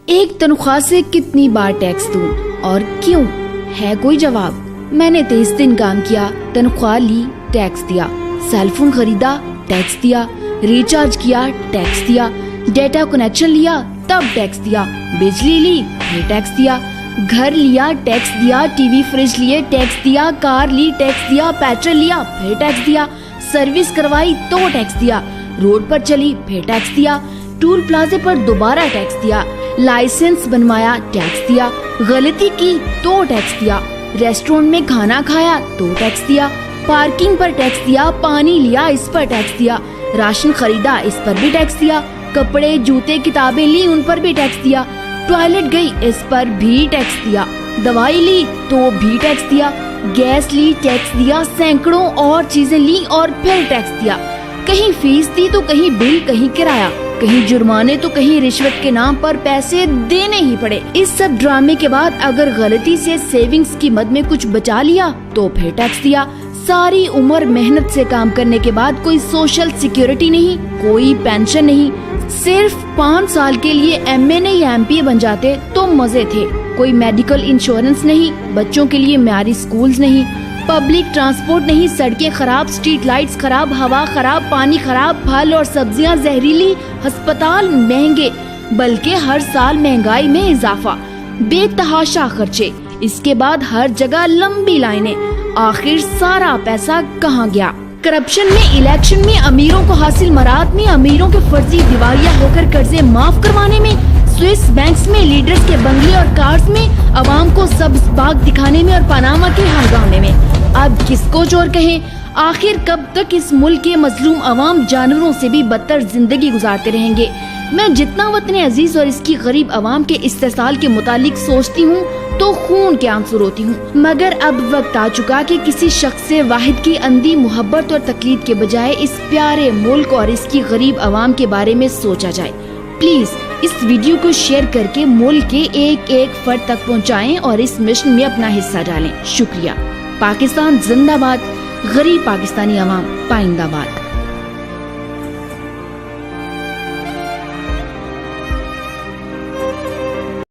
ایک تنخواہ سے کتنی بار ٹیکس دوں اور کیوں؟ ہے کوئی جواب؟ میں نے 23 دن کام کیا، تنخواہ لی، ٹیکس دیا، سیل فون خریدا، ٹیکس دیا، ریچارج کیا، ٹیکس دیا، ڈیٹا کنیکشن لیا، تب ٹیکس دیا، بجلی لی، پھر ٹیکس دیا، گھر لیا، ٹیکس دیا، ٹی وی فریج لیے، ٹیکس دیا، کار لی، ٹیکس دیا، پیٹرول لیا، پھر ٹیکس دیا، سروس کروائی تو ٹیکس دیا، روڈ پر چلی پھر ٹیکس دیا، ٹول پلازے پر دوبارہ ٹیکس دیا، لائسنس بنوایا ٹیکس دیا، غلطی کی تو ٹیکس دیا، ریسٹورینٹ میں کھانا کھایا تو ٹیکس دیا، پارکنگ پر ٹیکس دیا، پانی لیا اس پر ٹیکس دیا، راشن خریدا اس پر بھی ٹیکس دیا، کپڑے جوتے کتابیں لی ان پر بھی ٹیکس دیا، ٹوائلٹ گئی اس پر بھی ٹیکس دیا، دوائی لی تو بھی ٹیکس دیا، گیس لی ٹیکس دیا، سینکڑوں اور چیزیں لی اور پھر ٹیکس دیا، کہیں فیس دی تو کہیں بل، کہیں کرایہ، کہیں جرمانے تو کہیں رشوت کے نام پر پیسے دینے ہی پڑے۔ اس سب ڈرامے کے بعد اگر غلطی سے سیونگز کی مد میں کچھ بچا لیا تو پھر ٹیکس دیا۔ ساری عمر محنت سے کام کرنے کے بعد کوئی سوشل سیکیورٹی نہیں، کوئی پینشن نہیں، صرف 5 سال کے لیے ایم اے نہیں ایم پی اے بن جاتے تو مزے تھے، کوئی میڈیکل انشورنس نہیں، بچوں کے لیے معیاری سکولز نہیں، پبلک ٹرانسپورٹ نہیں، سڑکیں خراب، سٹریٹ لائٹس خراب، ہوا خراب، پانی خراب، پھل اور سبزیاں زہریلی، ہسپتال مہنگے، بلکہ ہر سال مہنگائی میں اضافہ، بے تحاشا خرچے، اس کے بعد ہر جگہ لمبی لائنیں، آخر سارا پیسہ کہاں گیا؟ کرپشن میں، الیکشن میں، امیروں کو حاصل مراد میں، امیروں کے فرضی دیوالیہ ہو کر قرضے معاف کروانے میں، سوئس بینکس میں، لیڈرز کے بنگلے اور کارز میں، عوام کو سبز باغ دکھانے میں اور پاناما کے ہنگامے میں۔ اب کس کو چور کہیں؟ آخر کب تک اس ملک کے مظلوم عوام جانوروں سے بھی بدتر زندگی گزارتے رہیں گے؟ میں جتنا وطن عزیز اور اس کی غریب عوام کے استحصال کے متعلق سوچتی ہوں تو خون کے آنسو روتی ہوں، مگر اب وقت آ چکا کہ کسی شخص واحد کی اندھی محبت اور تقلید کے بجائے اس پیارے ملک اور اس کی غریب عوام کے بارے میں سوچا جائے۔ پلیز اس ویڈیو کو شیئر کر کے ملک کے ایک ایک فرد تک پہنچائیں اور اس مشن میں اپنا حصہ ڈالیں۔ شکریہ۔ پاکستان زندہ باد، غریب پاکستانی عوام پائندہ باد۔